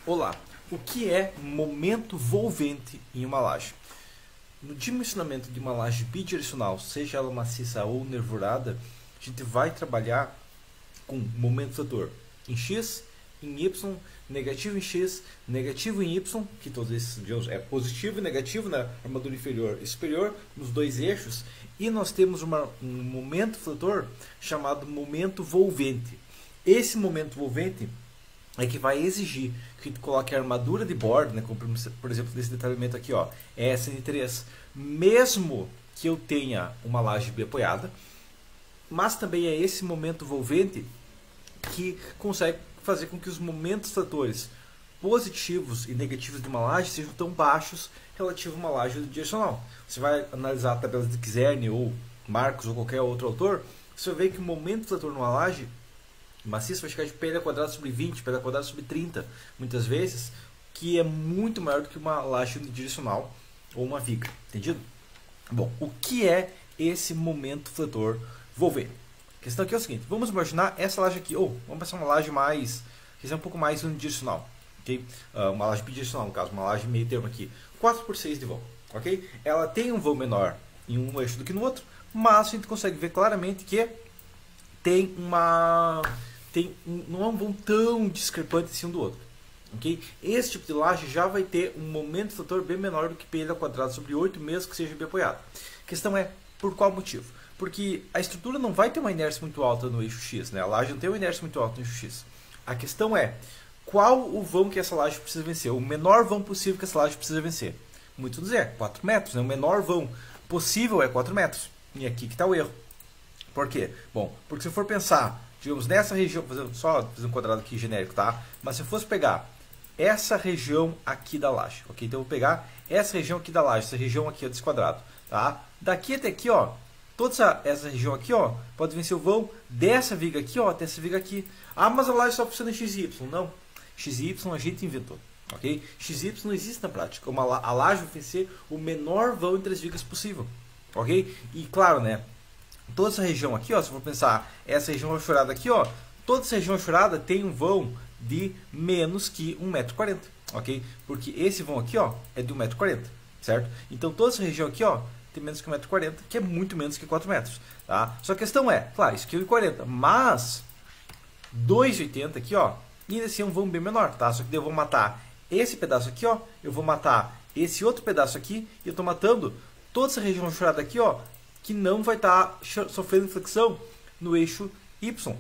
Olá, o que é momento volvente em uma laje? No dimensionamento de uma laje bidirecional, seja ela maciça ou nervurada, a gente vai trabalhar com momento fator em X, em Y, negativo em X, negativo em Y, que todos esses é positivo e negativo na armadura inferior e superior, nos dois eixos, e nós temos um momento fator chamado momento volvente. Esse momento volvente é que vai exigir que a gente coloque a armadura de bordo, né, como por exemplo nesse detalhamento aqui, ó, SN3, mesmo que eu tenha uma laje bem apoiada, mas também é esse momento volvente que consegue fazer com que os momentos fatores positivos e negativos de uma laje sejam tão baixos relativo a uma laje direcional. Você vai analisar a tabela de Kizern ou Marcos ou qualquer outro autor, você vai ver que o momento fator numa laje maciço vai chegar de π² sobre 20, π² sobre 30, muitas vezes, que é muito maior do que uma laje unidirecional ou uma viga, entendido? Bom, o que é esse momento fator volvente? A questão aqui é o seguinte, vamos imaginar essa laje aqui, ou vamos pensar uma laje mais, que é um pouco mais unidirecional, ok? Uma laje bidirecional, no caso, uma laje meio termo aqui, 4×6 de vão, ok? Ela tem um vão menor em um eixo do que no outro, mas a gente consegue ver claramente que não é um vão tão discrepante assim um do outro. Okay? Esse tipo de laje já vai ter um momento fator bem menor do que π² sobre 8, mesmo que seja bem apoiado. A questão é, por qual motivo? Porque a estrutura não vai ter uma inércia muito alta no eixo X, né? A laje não tem uma inércia muito alta no eixo X. A questão é, qual o vão que essa laje precisa vencer? O menor vão possível que essa laje precisa vencer? Muitos dizem, 4 metros, né? O menor vão possível é 4 metros. E aqui que está o erro. Por quê? Bom, porque se eu for pensar, digamos, nessa região, só fazer um quadrado aqui genérico, tá? Mas se eu fosse pegar essa região aqui da laje, ok? Então eu vou pegar essa região aqui da laje, essa região aqui desse quadrado, tá? Daqui até aqui, ó, toda essa região aqui, ó, pode vencer o vão dessa viga aqui, ó, até essa viga aqui. Ah, mas a laje só funciona em XY. Não, XY a gente inventou, ok? XY não existe na prática. A laje vai vencer o menor vão entre as vigas possível, ok? E claro, né? Toda essa região aqui, ó, se eu for pensar, essa região rachurada aqui, ó, toda essa região rachurada tem um vão de menos que 1,40 m, ok? Porque esse vão aqui, ó, é de 1,40 m, certo? Então toda essa região aqui, ó, tem menos que 1,40 m, que é muito menos que 4 metros, tá? Só que a questão é, claro, isso aqui é 1,40 m, mas 2,80 m aqui, ó, ainda assim é um vão bem menor, tá? Só que daí eu vou matar esse pedaço aqui, ó, eu vou matar esse outro pedaço aqui, e eu tô matando toda essa região rachurada aqui, ó, que não vai estar sofrendo flexão no eixo Y.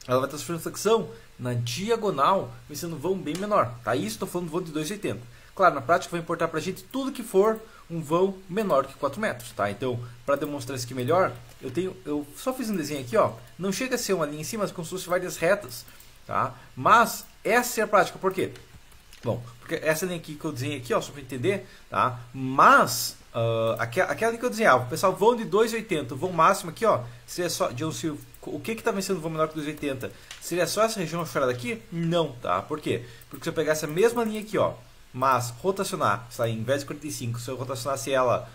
Ela vai estar sofrendo flexão na diagonal, sendo um vão bem menor. Tá? Isso estou falando do vão de 2,80. Claro, na prática vai importar para a gente tudo que for um vão menor que 4 metros. Tá? Então, para demonstrar isso aqui melhor, eu só fiz um desenho aqui. Ó, não chega a ser uma linha em cima, mas como se fosse várias retas. Tá? Mas essa é a prática. Por quê? Bom, porque essa linha aqui que eu desenhei aqui, ó, só para entender, tá? Mas aquela linha que eu desenhava, pessoal, vão de 2,80, o vão máximo aqui, ó, seria só, o que está vencendo o vão menor que 2,80? Seria só essa região rachurada aqui? Não, tá? Por quê? Porque se eu pegar essa mesma linha aqui, ó, mas rotacionar, em vez de 45, se eu rotacionasse ela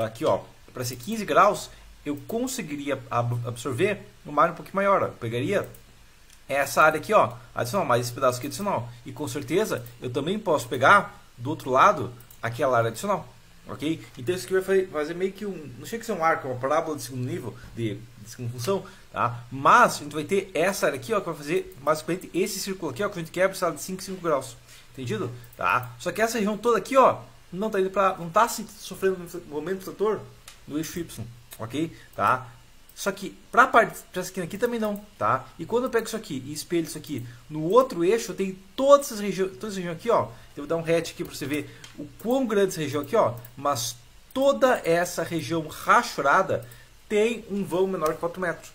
aqui, ó, para ser 15 graus, eu conseguiria absorver uma área um pouquinho maior, ó. Eu pegaria essa área aqui, ó, adicional, mais esse pedaço aqui adicional. E com certeza eu também posso pegar do outro lado aquela área adicional. Ok? Então isso aqui vai fazer meio que não chega a ser um arco, é uma parábola de segundo nível, de segunda função, tá? Mas a gente vai ter essa área aqui, ó, que vai fazer basicamente esse círculo aqui, ó, que a gente quebra essa de 5 graus. Entendido? Tá? Só que essa região toda aqui, ó, não está sofrendo momento fator no eixo Y. Ok? Tá? Só que para essa esquina aqui também não, tá? E quando eu pego isso aqui e espelho isso aqui no outro eixo, eu tenho toda essa região aqui, ó. Eu vou dar um hatch aqui para você ver o quão grande essa região aqui, ó. Mas toda essa região rachurada tem um vão menor que 4 metros.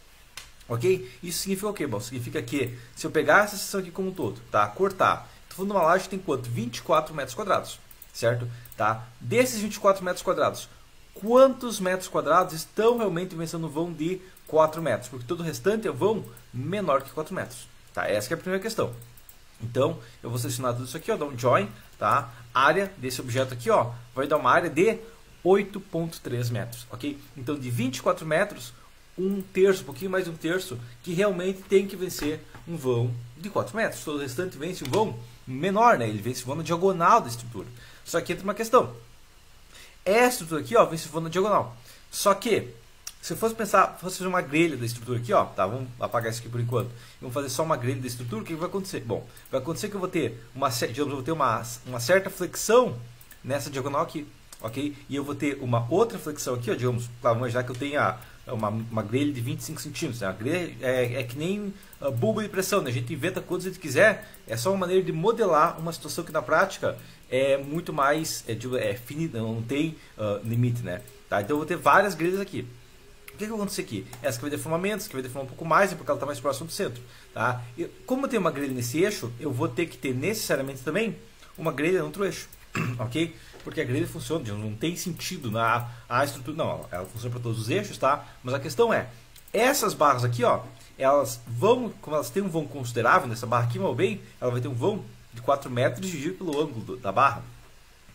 Ok? Isso significa o quê? Bom, significa que se eu pegar essa seção aqui como um todo, tá? Cortar. Estou falando de uma laje que tem quanto? 24 metros quadrados, certo? Tá? Desses 24 metros quadrados, quantos metros quadrados estão realmente vencendo o vão de 4 metros? Porque todo o restante é vão menor que 4 metros. Tá? Essa que é a primeira questão. Então, eu vou selecionar tudo isso aqui, ó, dar um join, tá? Área desse objeto aqui, ó, vai dar uma área de 8,3 metros, ok? Então, de 24 metros, um terço, um pouquinho mais de um terço, que realmente tem que vencer um vão de 4 metros. Todo o restante vence um vão menor, né? Ele vence o vão na diagonal da estrutura. Só que entra uma questão. Essa estrutura aqui, ó, vence o vão na diagonal. Só que, se eu fosse pensar, fosse fazer uma grelha da estrutura aqui, ó, tá? Vamos apagar isso aqui por enquanto. Vamos fazer só uma grelha da estrutura, o que vai acontecer? Bom, vai acontecer que eu vou ter uma certa flexão nessa diagonal aqui, ok? E eu vou ter uma outra flexão aqui, ó, digamos, vamos imaginar que eu tenha uma grelha de 25 centímetros. Né? A grelha é que nem bulbo de pressão, né? A gente inventa quantos a gente quiser, é só uma maneira de modelar uma situação que na prática é muito mais finita, não tem limite, né? Tá? Então eu vou ter várias grelhas aqui. O que vai acontecer aqui? Essa que vai deformar essa que vai deformar um pouco mais, porque ela está mais próxima do centro. Tá? E como eu tenho uma grelha nesse eixo, eu vou ter que ter necessariamente também uma grelha no outro eixo. Ok? Porque a grelha funciona, não tem sentido a estrutura. Não, ela funciona para todos os eixos, tá? Mas a questão é, essas barras aqui, ó, elas vão, como elas têm um vão considerável, nessa barra aqui, mal bem, ela vai ter um vão de 4 metros dividido pelo ângulo da barra.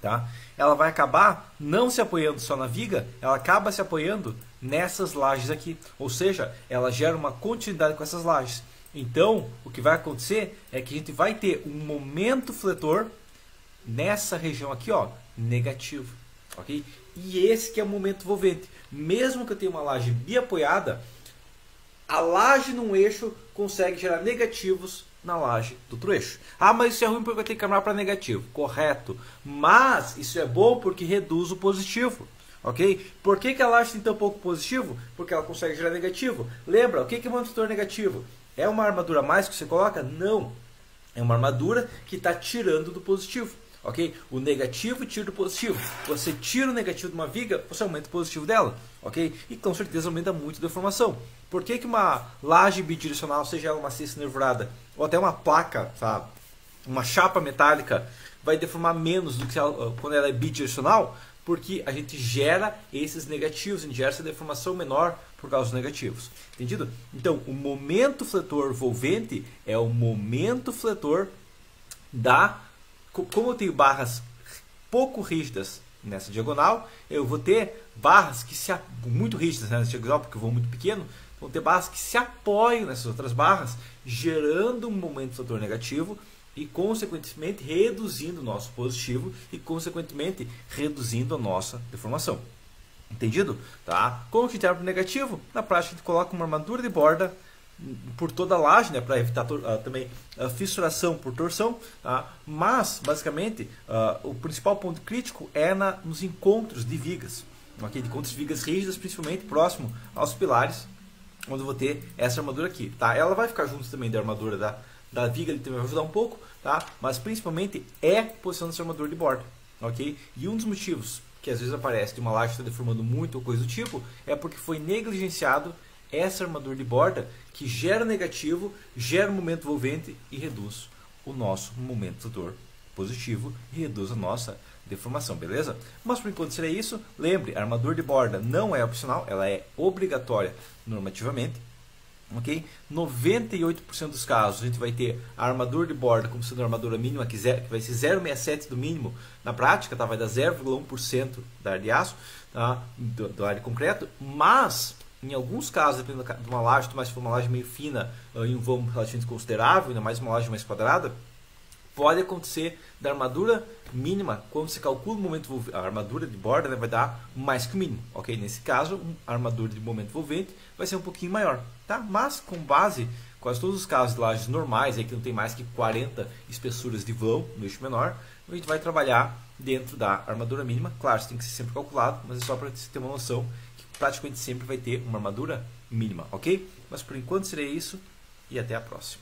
Tá? Ela vai acabar não se apoiando só na viga, ela acaba se apoiando nessas lajes aqui. Ou seja, ela gera uma continuidade com essas lajes. Então, o que vai acontecer é que a gente vai ter um momento fletor nessa região aqui, ó, negativo. Ok? E esse que é o momento envolvente. Mesmo que eu tenha uma laje biapoiada, a laje num eixo consegue gerar negativos na laje do outro eixo. Ah, mas isso é ruim porque vai ter que caminhar para negativo. Correto. Mas isso é bom porque reduz o positivo. Ok? Por que a laje tem tão pouco positivo? Porque ela consegue gerar negativo. Lembra, o que é um fator negativo? É uma armadura a mais que você coloca? Não. É uma armadura que está tirando do positivo. Ok? O negativo tira do positivo. Você tira o negativo de uma viga, você aumenta o positivo dela. Ok? E com certeza aumenta muito a deformação. Por que uma laje bidirecional, seja ela uma cesta nervurada, ou até uma placa, sabe? Uma chapa metálica, vai deformar menos do que quando ela é bidirecional? Porque a gente gera esses negativos, a gente gera essa deformação menor por causa dos negativos. Entendido? Então, o momento fletor volvente é o momento fletor da... Como eu tenho barras pouco rígidas nessa diagonal, eu vou ter barras que muito rígidas nessa diagonal, porque eu vou muito pequeno, vão ter barras que se apoiam nessas outras barras, gerando um momento fletor negativo e, consequentemente, reduzindo o nosso positivo e, consequentemente, reduzindo a nossa deformação. Entendido? Tá? Como que interna para o negativo? Na prática, a gente coloca uma armadura de borda por toda a laje, né, para evitar também a fissuração por torção, tá? Mas basicamente o principal ponto crítico é nos encontros de vigas, okay? De encontros de vigas rígidas, principalmente próximo aos pilares, onde eu vou ter essa armadura aqui, tá? Ela vai ficar junto também da armadura da viga, ele também vai ajudar um pouco, tá? Mas principalmente é a posição dessa armadura de borda, ok? E um dos motivos que às vezes aparece de uma laje está deformando muito ou coisa do tipo é porque foi negligenciado essa armadura de borda que gera negativo, gera um momento envolvente e reduz o nosso momento fletor positivo e reduz a nossa deformação, beleza? Mas por enquanto seria isso. Lembre, a armadura de borda não é opcional, ela é obrigatória normativamente. Ok? 98% dos casos a gente vai ter a armadura de borda como sendo a armadura mínima, que vai ser 0,67 do mínimo na prática, tá? Vai dar 0,1% da área de aço, tá? do área de concreto, mas em alguns casos, dependendo de uma laje, mas se for uma laje meio fina em um vão relativamente considerável, ainda mais uma laje mais quadrada, pode acontecer da armadura mínima, quando você calcula o momento envolvente, a armadura de borda, né, vai dar mais que o mínimo. Ok? Nesse caso, a armadura de momento envolvente vai ser um pouquinho maior. Tá? Mas com base, quase todos os casos de lajes normais, aí que não tem mais que 40 espessuras de vão no eixo menor, a gente vai trabalhar dentro da armadura mínima. Claro, isso tem que ser sempre calculado, mas é só para você ter uma noção que praticamente sempre vai ter uma armadura mínima, ok? Mas por enquanto seria isso e até a próxima.